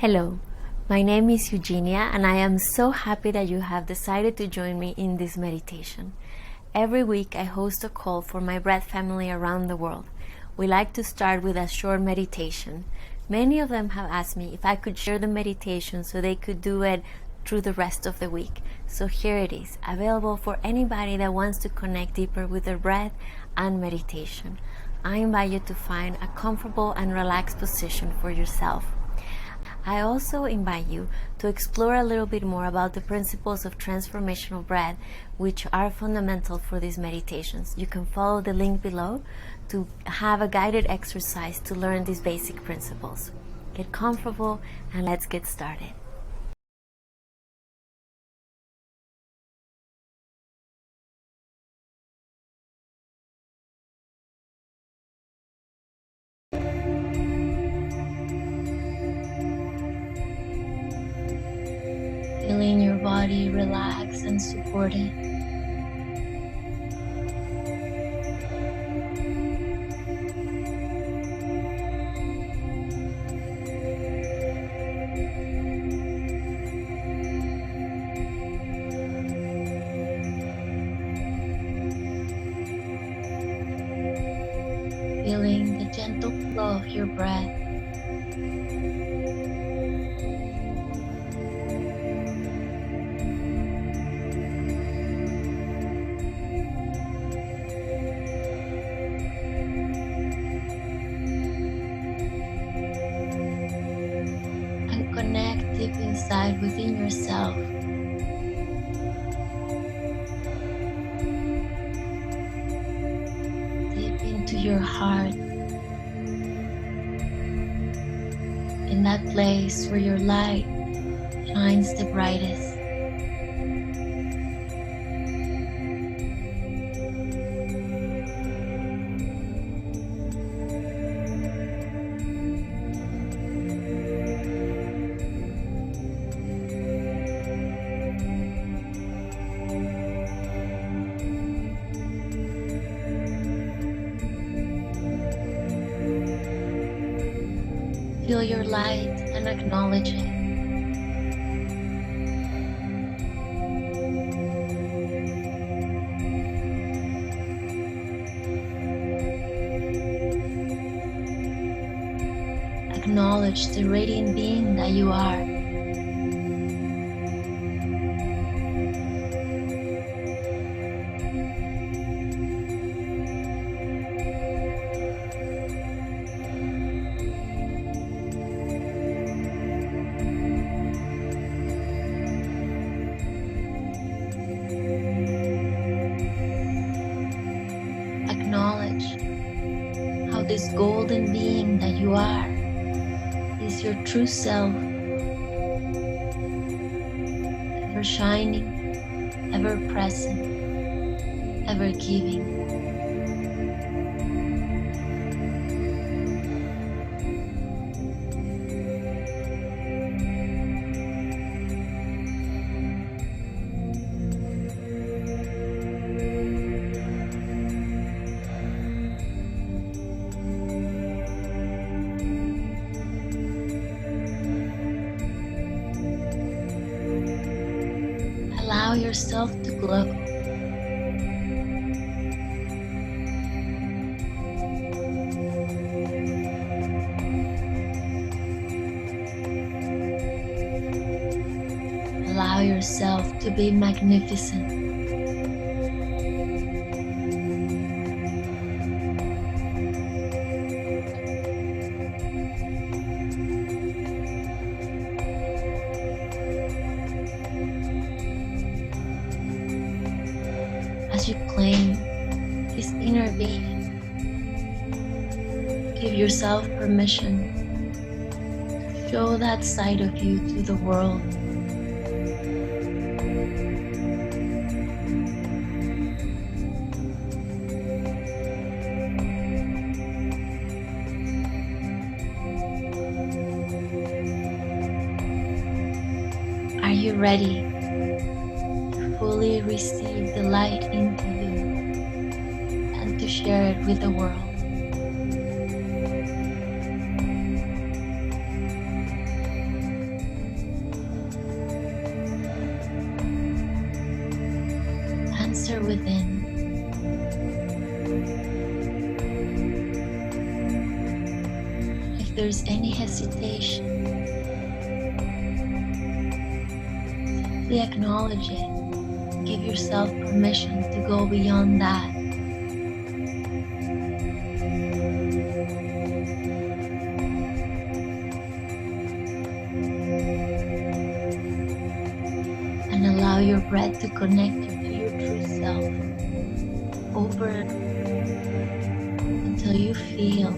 Hello, my name is Eugenia and I am so happy that you have decided to join me in this meditation. Every week I host a call for my breath family around the world. We like to start with a short meditation. Many of them have asked me if I could share the meditation so they could do it through the rest of the week. So here it is, available for anybody that wants to connect deeper with their breath and meditation. I invite you to find a comfortable and relaxed position for yourself. I also invite you to explore a little bit more about the principles of transformational breath, which are fundamental for these meditations. You can follow the link below to have a guided exercise to learn these basic principles. Get comfortable and let's get started. Feeling your body relax and supported. Feeling the gentle flow of your breath. Connect deep inside within yourself. Deep into your heart. In that place where your light shines the brightest. Feel your light and acknowledge it. Acknowledge the radiant being that you are. Acknowledge how this golden being that you are is your true self, ever shining, ever present, ever giving. Allow yourself to glow. Allow yourself to be magnificent. As you claim this inner being, give yourself permission to show that side of you to the world. Are you ready to fully receive the light into you and to share it with the world? center within. If there's any hesitation, simply acknowledge it. Give yourself permission to go beyond that. And allow your breath to connect you to your true self over until you feel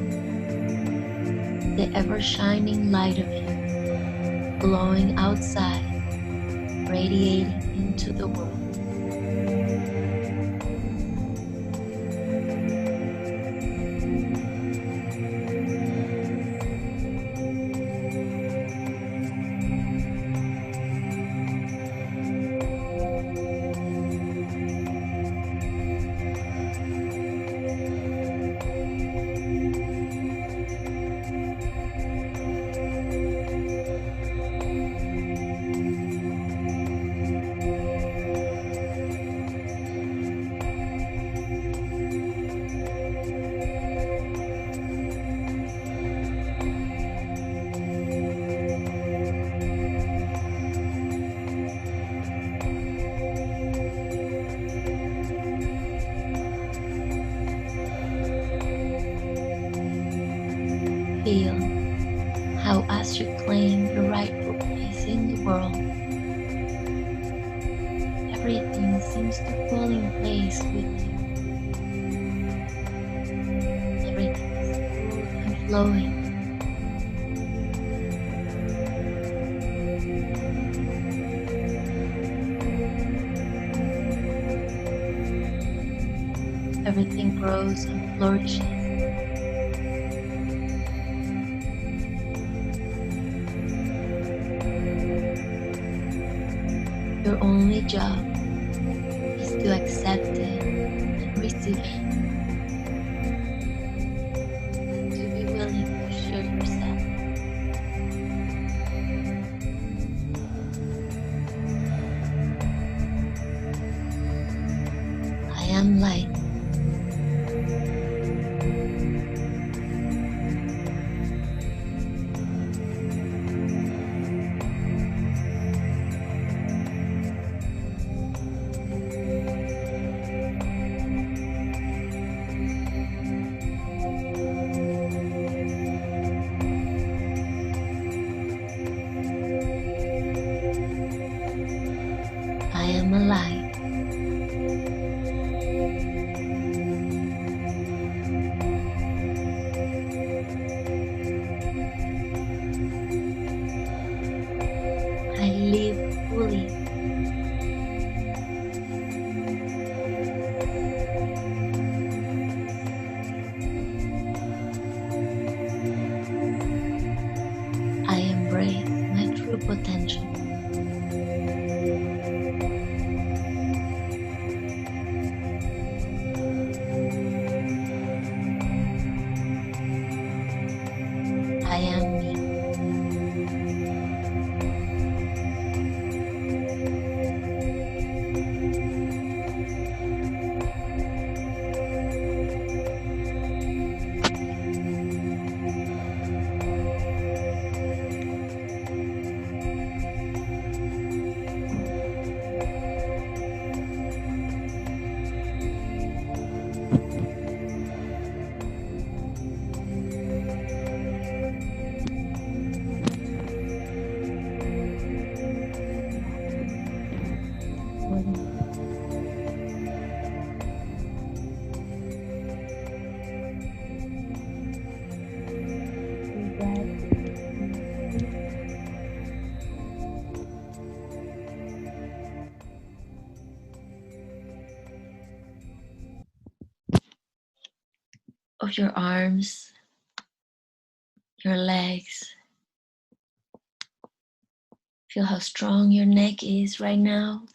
the ever-shining light of you glowing outside, radiating into the world. Feel how, as you claim your rightful place in the world, everything seems to fall in place with you. Everything is smooth and flowing. Everything grows and flourishes. Your only job is to accept it and receive it, and to be willing to share yourself. I am light. I am alive. I live fully. I embrace my true potential. I am me. Of your arms, your legs. Feel how strong your neck is right now.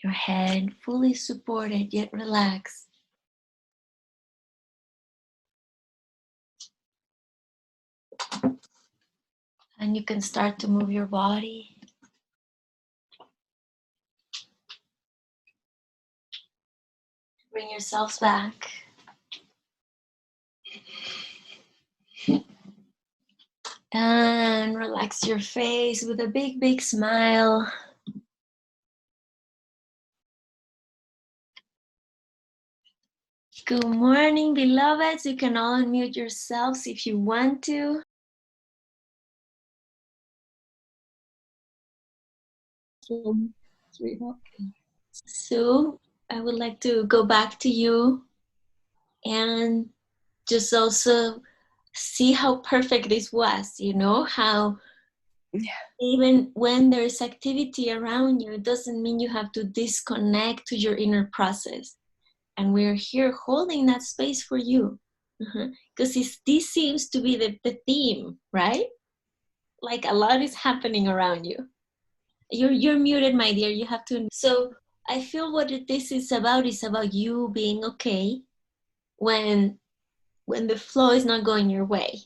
Your head fully supported yet relaxed. And you can start to move your body. Bring yourselves back. And relax your face with a big, big smile. Good morning, beloveds. You can all unmute yourselves if you want to. Sue, I would like to go back to you and just also see how perfect this was, you know, how even when there's activity around you, it doesn't mean you have to disconnect to your inner process. And we're here holding that space for you. Because this seems to be the theme, right? Like a lot is happening around you. You're muted, my dear. You have to. So I feel what this is about you being okay when the flow is not going your way.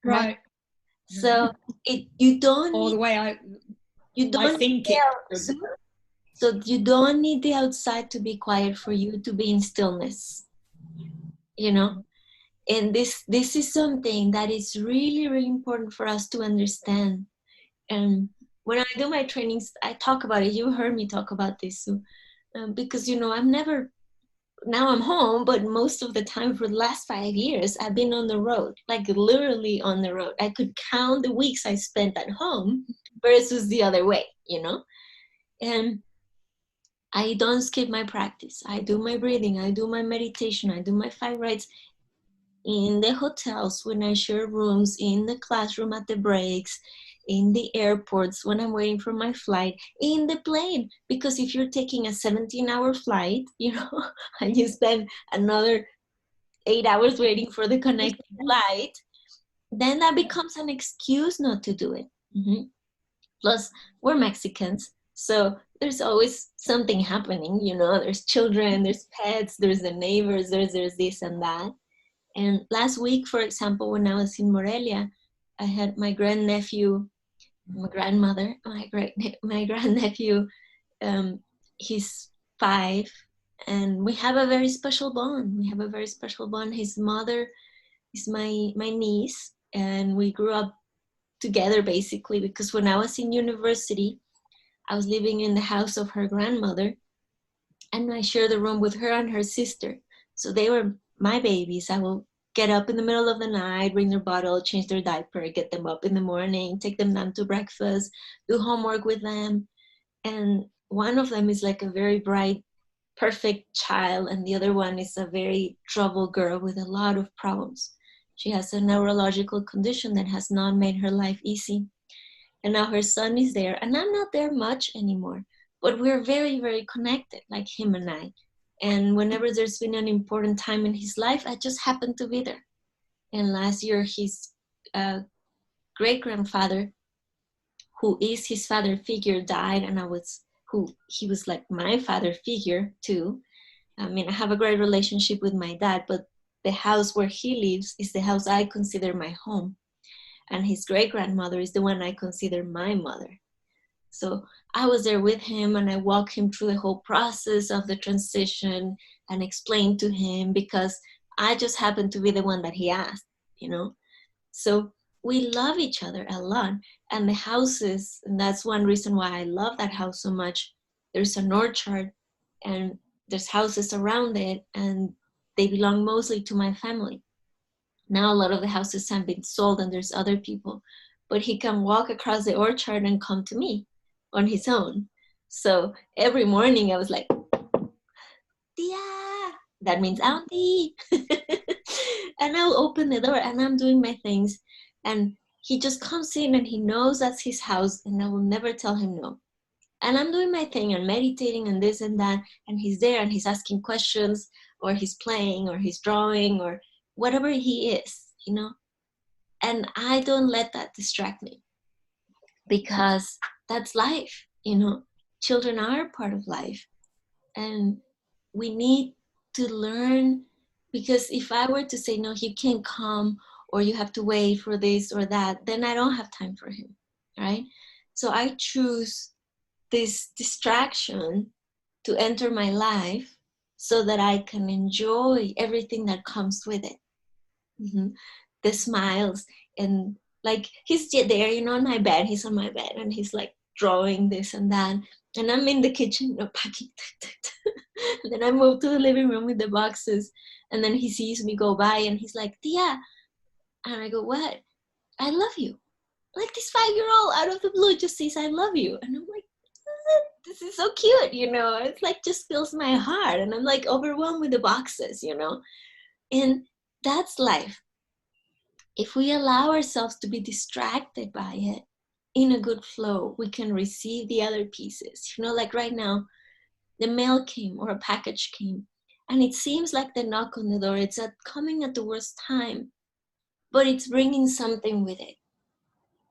Right. So you don't or need, the way I think it should. So you don't need the outside to be quiet for you to be in stillness. You know? And this is something that is really, really important for us to understand. And when I do my trainings, I talk about it. You heard me talk about this. So, because, you know, now I'm home, but most of the time for the last 5 years, I've been on the road, like literally on the road. I could count the weeks I spent at home versus the other way, you know? And I don't skip my practice. I do my breathing, I do my meditation, I do my 5 rights in the hotels when I share rooms, in the classroom at the breaks, in the airports when I'm waiting for my flight, in the plane. Because if you're taking a 17-hour flight, you know, and you spend another 8 hours waiting for the connecting flight, then that becomes an excuse not to do it. Plus, we're Mexicans, so there's always something happening, you know, there's children, there's pets, there's the neighbors, there's this and that. And last week, for example, when I was in Morelia, I had my grandnephew, my grandmother, my grandnephew, he's 5, and we have a very special bond. His mother is my niece, and we grew up together basically, because when I was in university, I was living in the house of her grandmother, and I shared the room with her and her sister. So they were my babies. I will get up in the middle of the night, bring their bottle, change their diaper, get them up in the morning, take them down to breakfast, do homework with them. And one of them is like a very bright, perfect child, and the other one is a very troubled girl with a lot of problems. She has a neurological condition that has not made her life easy. And now her son is there, and I'm not there much anymore, but we're very, very connected, like him and I. And whenever there's been an important time in his life, I just happen to be there. And last year, his great-grandfather, who is his father figure, died, and he was like my father figure too. I mean, I have a great relationship with my dad, but the house where he lives is the house I consider my home. And his great-grandmother is the one I consider my mother. So I was there with him, and I walked him through the whole process of the transition and explained to him, because I just happened to be the one that he asked, you know? So we love each other a lot. And the houses, and that's one reason why I love that house so much. There's an orchard, and there's houses around it, and they belong mostly to my family. Now a lot of the houses have been sold and there's other people, but he can walk across the orchard and come to me on his own. So every morning I was like, Tia, that means auntie. And I'll open the door and I'm doing my things, and he just comes in and he knows that's his house, and I will never tell him no. And I'm doing my thing and meditating and this and that, and he's there and he's asking questions, or he's playing, or he's drawing, or whatever he is, you know. And I don't let that distract me, because that's life, you know. Children are part of life, and we need to learn. Because if I were to say, no, he can't come, or you have to wait for this or that, then I don't have time for him, right? So I choose this distraction to enter my life so that I can enjoy everything that comes with it. The smiles, and like he's there, on my bed. He's on my bed and he's like drawing this and that. And I'm in the kitchen, packing. And then I move to the living room with the boxes. And then he sees me go by and he's like, Tia. And I go, what? I love you. Like this 5-year-old out of the blue just says, I love you. And I'm like, this is so cute, It's like just fills my heart. And I'm like overwhelmed with the boxes, And that's life. If we allow ourselves to be distracted by it in a good flow, we can receive the other pieces. Like right now, the mail came or a package came, and it seems like the knock on the door, it's coming at the worst time, but it's bringing something with it.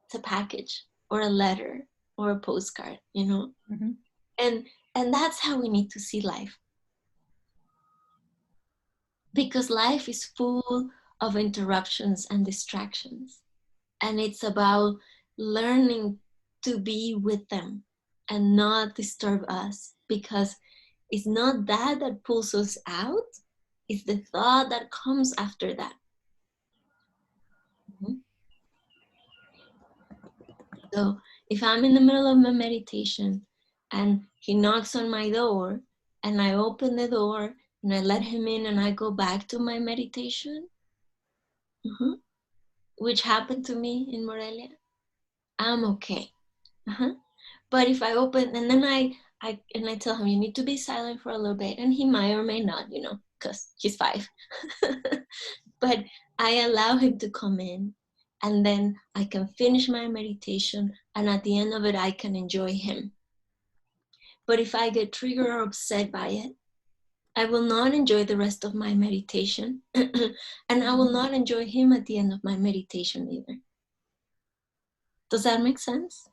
It's a package or a letter or a postcard, And that's how we need to see life. Because life is full of interruptions and distractions. And it's about learning to be with them and not disturb us, because it's not that pulls us out, it's the thought that comes after that. So if I'm in the middle of my meditation and he knocks on my door and I open the door and I let him in and I go back to my meditation, which happened to me in Morelia, I'm okay. But if I open and then I tell him, you need to be silent for a little bit, and he might or may not, because he's 5. But I allow him to come in, and then I can finish my meditation, and at the end of it, I can enjoy him. But if I get triggered or upset by it, I will not enjoy the rest of my meditation, and I will not enjoy him at the end of my meditation either. Does that make sense?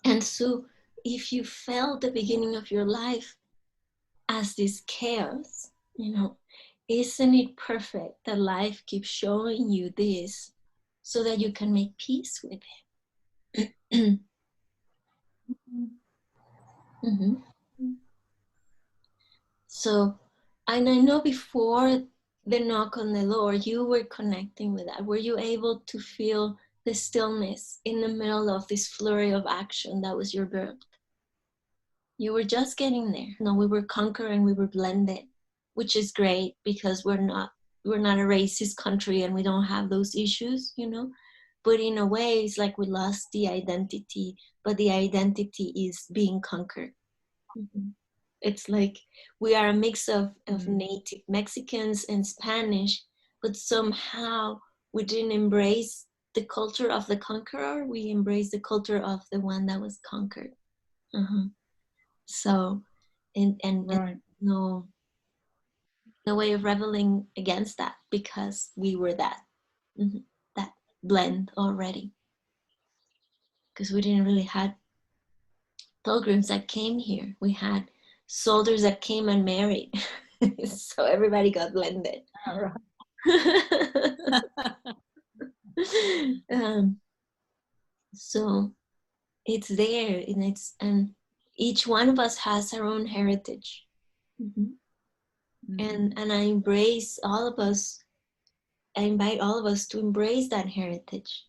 And so if you felt the beginning of your life as this chaos, isn't it perfect that life keeps showing you this so that you can make peace with it? So, and I know before the knock on the door, you were connecting with that. Were you able to feel the stillness in the middle of this flurry of action that was your birth? You were just getting there. No, we were conquering, we were blended, which is great because we're not a racist country and we don't have those issues, But in a way, it's like we lost the identity, but the identity is being conquered. It's like we are a mix of native Mexicans and Spanish, but somehow we didn't embrace the culture of the conqueror. We embraced the culture of the one that was conquered. So, and right. no way of rebelling against that, because we were that blend already. Because we didn't really have pilgrims that came here. We had soldiers that came and married. So everybody got blended. All right. So it's there, and each one of us has our own heritage. And I embrace all of us. I invite all of us to embrace that heritage,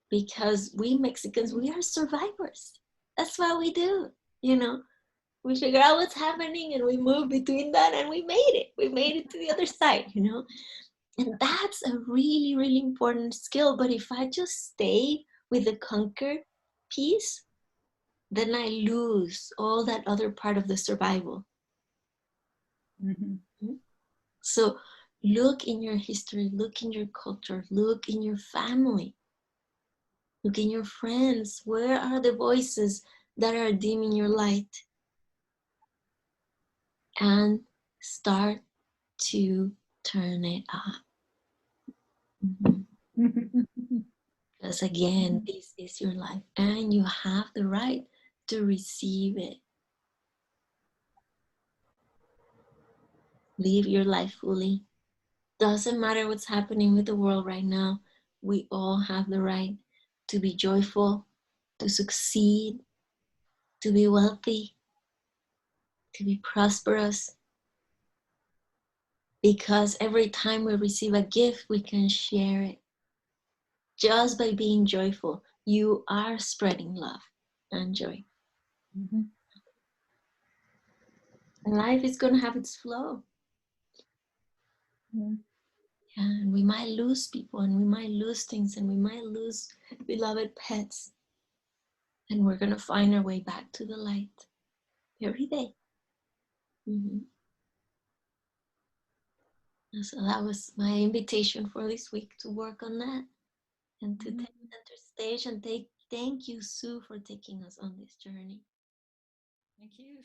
because we Mexicans, we are survivors. That's what we do, We figure out what's happening and we move between that, and we made it. We made it to the other side, And that's a really, really important skill. But if I just stay with the conquer piece, then I lose all that other part of the survival. So look in your history, look in your culture, look in your family, look in your friends. Where are the voices that are dimming your light? And start to turn it up. Because again, this is your life, and you have the right to receive it. Live your life fully. Doesn't matter what's happening with the world right now. We all have the right to be joyful, to succeed, to be wealthy, to be prosperous, because every time we receive a gift, we can share it. Just by being joyful, you are spreading love and joy. Mm-hmm. And life is going to have its flow. Yeah. Yeah, and we might lose people, and we might lose things, and we might lose beloved pets. And we're going to find our way back to the light every day. Mm-hmm. So that was my invitation for this week, to work on that and to take center stage. And thank you, Sue, for taking us on this journey. Thank you.